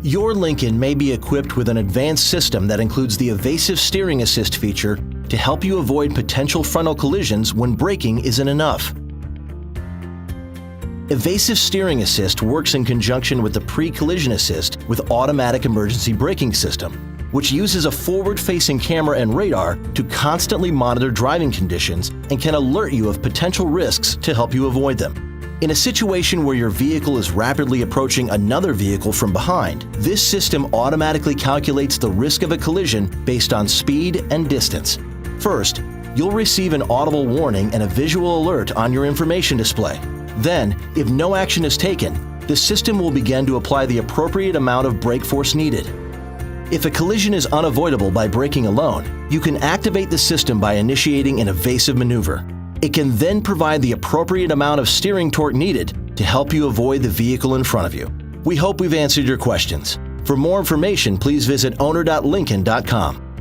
Your Lincoln may be equipped with an advanced system that includes the Evasive Steering Assist feature to help you avoid potential frontal collisions when braking isn't enough. Evasive Steering Assist works in conjunction with the Pre-Collision Assist with Automatic Emergency Braking System, which uses a forward-facing camera and radar to constantly monitor driving conditions and can alert you of potential risks to help you avoid them. In a situation where your vehicle is rapidly approaching another vehicle from behind, this system automatically calculates the risk of a collision based on speed and distance. First, you'll receive an audible warning and a visual alert on your information display. Then, if no action is taken, the system will begin to apply the appropriate amount of brake force needed. If a collision is unavoidable by braking alone, you can activate the system by initiating an evasive maneuver. It can then provide the appropriate amount of steering torque needed to help you avoid the vehicle in front of you. We hope we've answered your questions. For more information, please visit owner.lincoln.com.